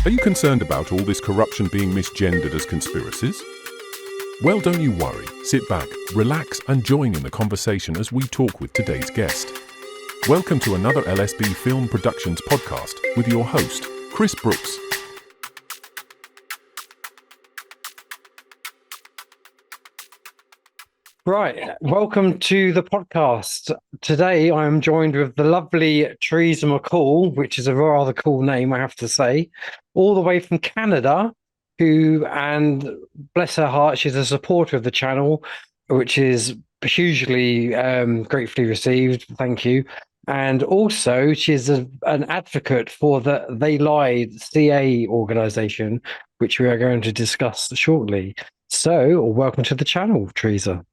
Are you concerned about all this corruption being misgendered as conspiracies? Well, don't you worry. Sit back, relax, and join in the conversation as we talk with today's guest. Welcome to another LSB Film Productions podcast with your host, Chris Brooks. Right, welcome to the podcast. Today I am joined with the lovely Theresa McCool, which is a rather cool name, I have to say, all the way from Canada, and bless her heart, she's a supporter of the channel, which is hugely gratefully received. Thank you. And also, she's an advocate for the TheyLied CA organization, which we are going to discuss shortly. So, welcome to the channel, Theresa.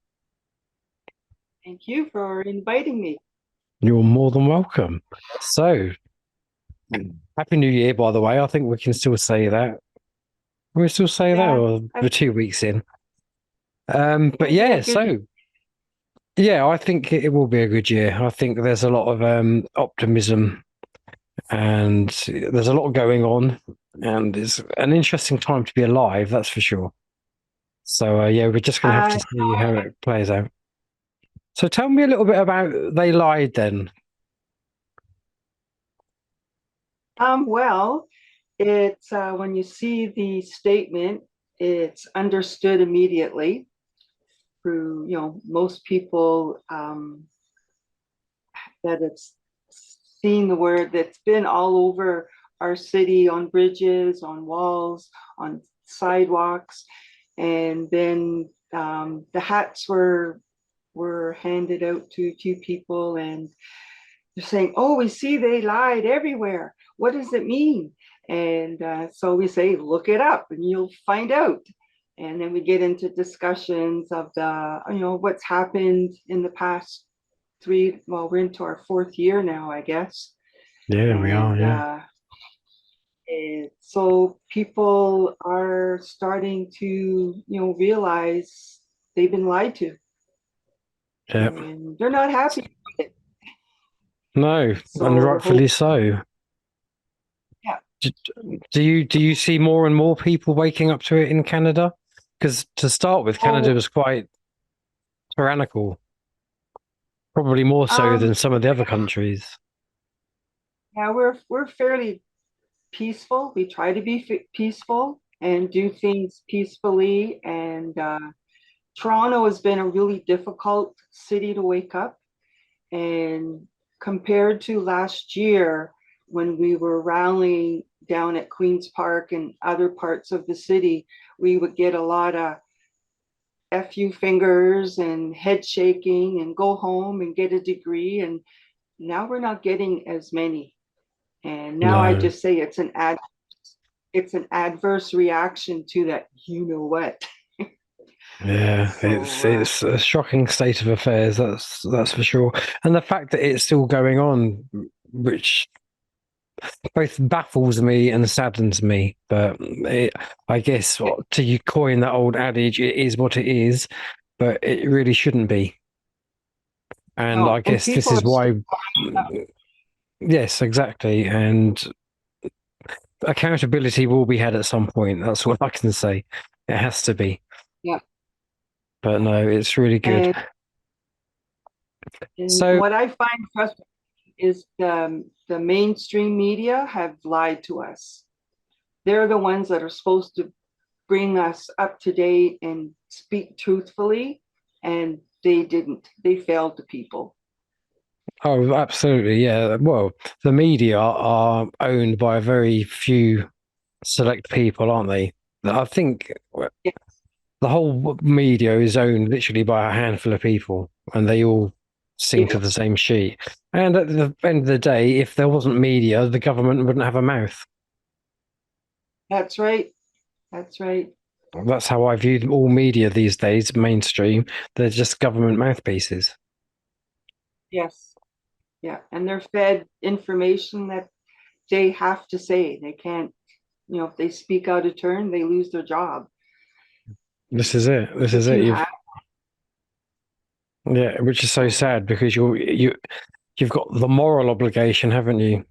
Thank you for inviting me. You're more than welcome. So, Happy New Year, by the way. I think we can still say that. We still say that, or we're 2 weeks in. But yeah, so yeah, I think it will be a good year. I think there's a lot of optimism, and there's a lot going on, and it's an interesting time to be alive. That's for sure. So yeah, we're just going to have to see how it plays out. So tell me a little bit about TheyLied then. Well, it's when you see the statement, it's understood immediately through, most people that it's seen the word that's been all over our city, on bridges, on walls, on sidewalks. And then the hats were handed out to a few people, and they're saying, oh, we see they lied everywhere. What does it mean? And so we say, look it up and you'll find out. And then we get into discussions of what's happened in the past we're into our 4th year now, I guess. Yeah, we are, yeah. And so people are starting to, realize they've been lied to. Yeah. And they're not happy with it. No, and rightfully so. Yeah. Do you see more and more people waking up to it in Canada? Because to start with, Canada was quite tyrannical, probably more so than some of the other countries. Yeah, we're fairly peaceful. We try to be peaceful and do things peacefully. And Toronto has been a really difficult city to wake up. And compared to last year, when we were rallying down at Queen's Park and other parts of the city, we would get a lot of F you fingers and head shaking and go home and get a degree. And now we're not getting as many. And now I just say it's an adverse reaction to that, you know what. Yeah, so, it's a shocking state of affairs, that's for sure. And the fact that it's still going on, which both baffles me and saddens me. But I guess to you coin that old adage, it is what it is, but it really shouldn't be. And I guess this is why. Yes, exactly. And accountability will be had at some point. That's what I can say. It has to be. Yeah. But no, it's really good. And so what I find frustrating is the mainstream media have lied to us. They're the ones that are supposed to bring us up to date and speak truthfully, and they didn't. They failed the people. Oh, absolutely. Yeah. Well, the media are owned by a very few select people, aren't they? I think the whole media is owned literally by a handful of people, and they all sing to the same sheet. And at the end of the day, if there wasn't media, the government wouldn't have a mouth. That's right. That's right. That's how I view all media these days, mainstream. They're just government mouthpieces. Yes. Yeah. And they're fed information that they have to say. They can't, if they speak out of turn, they lose their job. This is it. This is it. Yeah, which is so sad, because you've got the moral obligation, haven't you?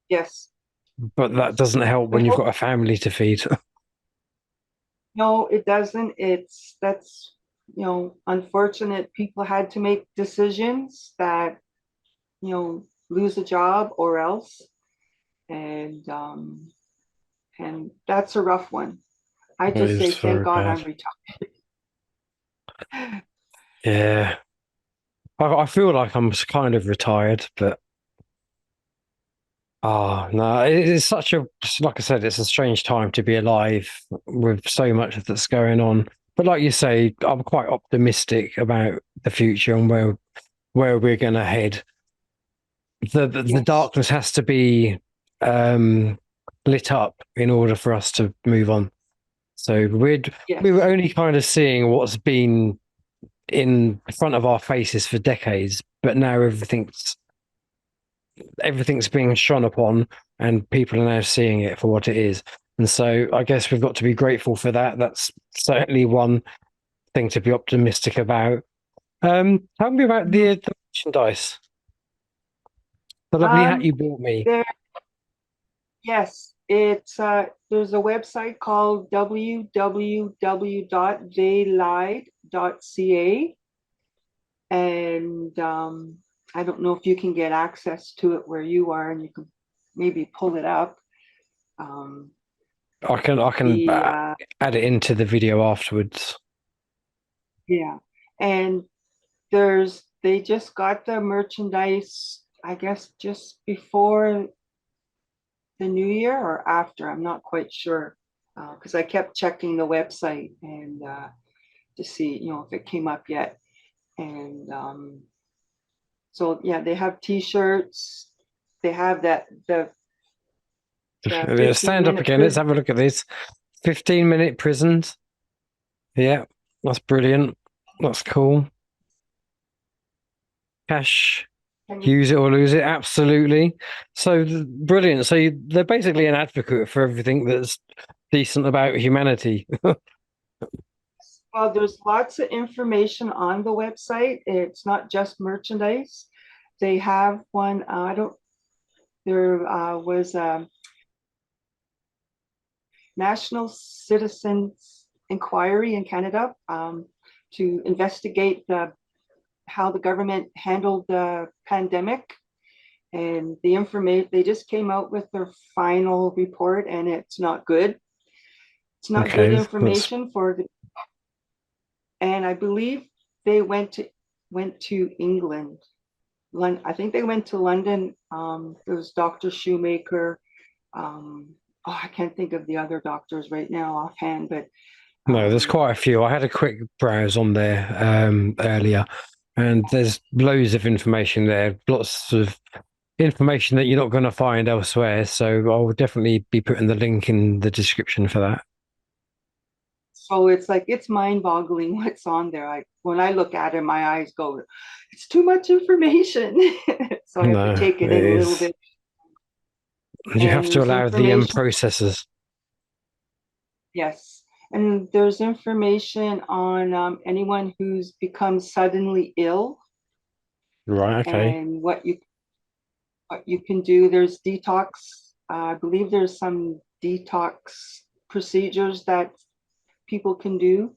Yes. but that doesn't help But when you've got a family to feed. no, it doesn't. That's, unfortunate. People had to make decisions that, lose a job or else. And that's a rough one. I It just is say, thank very God bad. I'm retired. Yeah. I feel like I'm kind of retired, but no, it's such a, like I said, it's a strange time to be alive with so much that's going on. But like you say, I'm quite optimistic about the future and where we're going to head. The Yes, darkness has to be um, lit up in order for us to move on. So we were yes, only kind of seeing what's been in front of our faces for decades, but now everything's being shone upon, and people are now seeing it for what it is. And so I guess we've got to be grateful for that. That's certainly one thing to be optimistic about. Tell me about mhm. the merchandise, the lovely hat Um, you bought me. there, yes, it's there's a website called www.TheyLied.ca, and I don't know if you can get access to it where you are, and you can maybe pull it up. Um, I can the add it into the video afterwards. Yeah, and they just got the merchandise, I guess, just before the new year or after. I'm not quite sure, because I kept checking the website and to see, if it came up yet. And so yeah, they have T-shirts. They have the Let's 15 stand up minute again. Let's prison. have a look at this. 15-minute prisons. Yeah, that's brilliant. That's cool. Cash, And you, use it or lose it. Absolutely. So brilliant. So they're basically an advocate for everything that's decent about humanity. well, there's lots of information on the website. It's not just merchandise. They have one. I don't. There was a National Citizens Inquiry in Canada, to investigate how the government handled the pandemic. And the information, they just came out with their final report, and it's not good. It's not good Okay, that's information for the, and I believe they went to England. I think they went to London. There was Dr. Shoemaker. I can't think of the other doctors right now offhand, but no, there's um, quite a few. I had a quick browse on there earlier, and there's loads of information there, lots of information that you're not going to find elsewhere. So I will definitely be putting the link in the description for that. so it's like it's mind-boggling what's on there. Like when I look at it, my eyes go, "It's too much information." So I have to No, take it it in a little is. bit. You have And to there's allow the information, processors. yes, and there's information on anyone who's become suddenly ill Right. Okay. and what you can do. There's detox. I believe there's some detox procedures that people can do.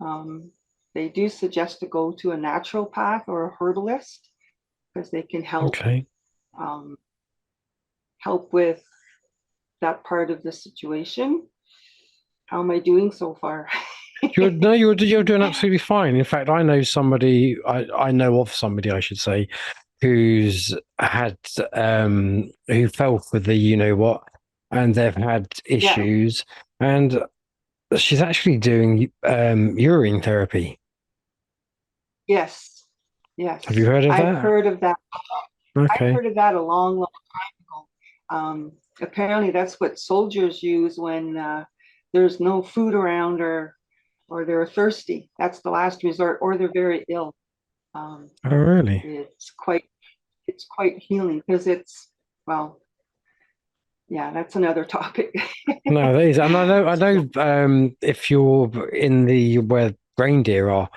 Um, they do suggest to go to a naturopath or a herbalist because they can Okay. um, help with that part of the situation. How am I doing so far? You're doing absolutely fine. In fact, I know of somebody, I should say, who's had who fell for the you know what, and they've had Yeah. issues, and she's actually doing urine therapy. Yes. Have you Yes. heard of I've that? heard of that. I've Okay. heard of that a long, long time ago. Apparently, that's what soldiers use when there's no food around, or they're thirsty. That's the last resort, or they're very ill. Um, Oh, really? it's quite healing because well, yeah, that's another topic. No, that is, and I know, if you're in the where reindeer are,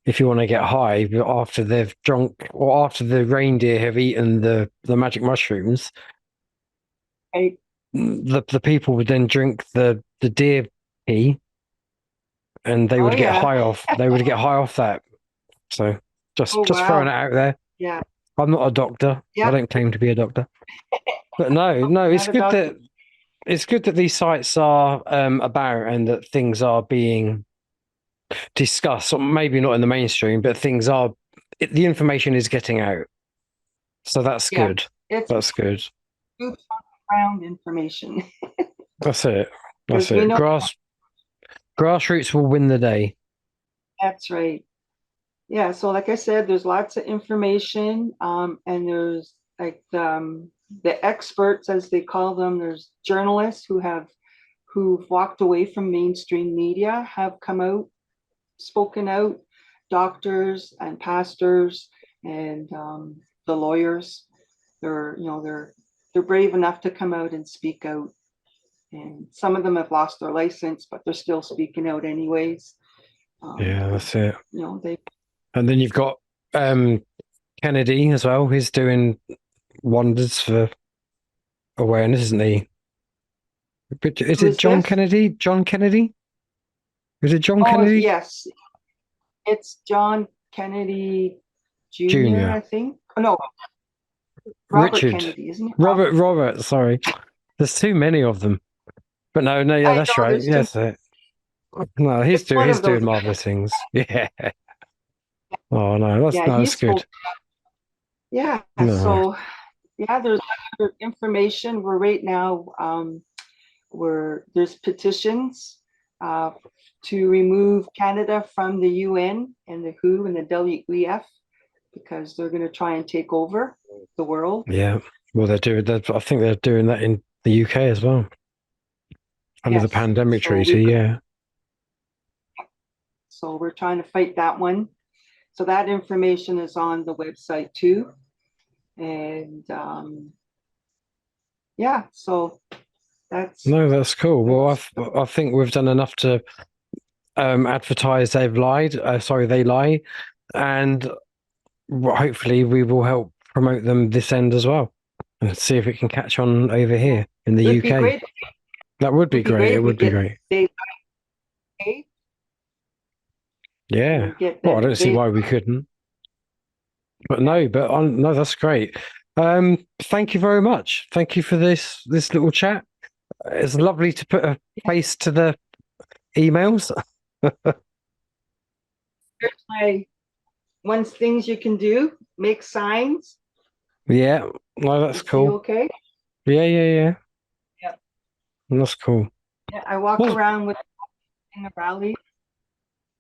if you want to get high after they've drunk or after the reindeer have eaten the magic mushrooms, Right? the people would then drink the deer pee, and they Oh would get yeah. high off. They would get high off that. So Oh just throwing wow. it out there. Yeah. I'm not a doctor. I Yeah. don't claim to be a doctor. But no, it's Not a good doctor. that these sites are about, and that things are being discussed. Or maybe not in the mainstream, but the information is getting out. So that's Yeah. good. It's That's good. boots on the ground information. That's it. That's Because we it. know Grassroots will win the day. that's right. Yeah, so like I said, there's lots of information, and there's like the experts, as they call them. There's journalists who've walked away from mainstream media, have come out, spoken out, doctors and pastors and the lawyers. They're brave enough to come out and speak out. And some of them have lost their license, but they're still speaking out anyways. Yeah, that's it. They. And then you've got Kennedy as well. He's doing wonders for awareness, isn't he? But is Who it is John this? Kennedy? John Kennedy? Is it John Oh, Kennedy? yes. It's John Kennedy Jr., Jr. I think. Oh, no, Robert Richard. Kennedy, isn't it? Robert, sorry. There's too many of them. But no, yeah, I that's know, right. there's Yes. No, he's It's one doing of those marvelous things. Yeah. Oh no, Yeah, that's good. Yeah, No. so yeah, there's other information. We're right now, there's petitions to remove Canada from the UN and the WHO and the WEF because they're going to try and take over the world. Yeah. Well, I think they're doing that in the UK as well. Under the Yes. pandemic So treaty, yeah. So we're trying to fight that one. So that information is on the website too. And yeah, so that's cool. Well, I think we've done enough to advertise TheyLied. They Lie, and hopefully we will help promote them this end as well, and see if it can catch on over here in the UK. Great. That would be great. It would be great. Yeah. Well, I don't see why we couldn't. But no, that's great. Thank you very much. Thank you for this little chat. It's lovely to put a face to the emails. Here's my things you can do. Make signs. Yeah. No, that's cool. Okay. Yeah. Yeah. That's cool. Yeah, I walk around in the rally.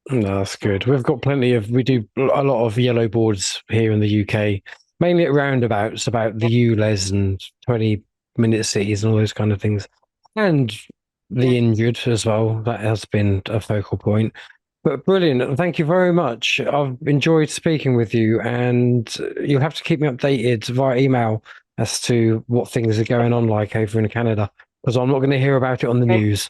No, that's good. We do a lot of yellow boards here in the UK, mainly at roundabouts about the ULEZ and 20-minute cities and all those kind of things. And the injured as well. That has been a focal point. But brilliant. Thank you very much. I've enjoyed speaking with you, and you'll have to keep me updated via email as to what things are going on like over in Canada, because I'm not going to hear about it on the news.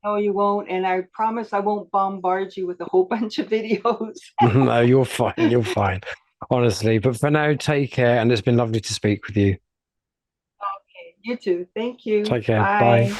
No, you won't. And I promise I won't bombard you with a whole bunch of videos. No, you're fine. You're fine. Honestly. But for now, take care. And it's been lovely to speak with you. Okay. You too. Thank you. Take care. Bye.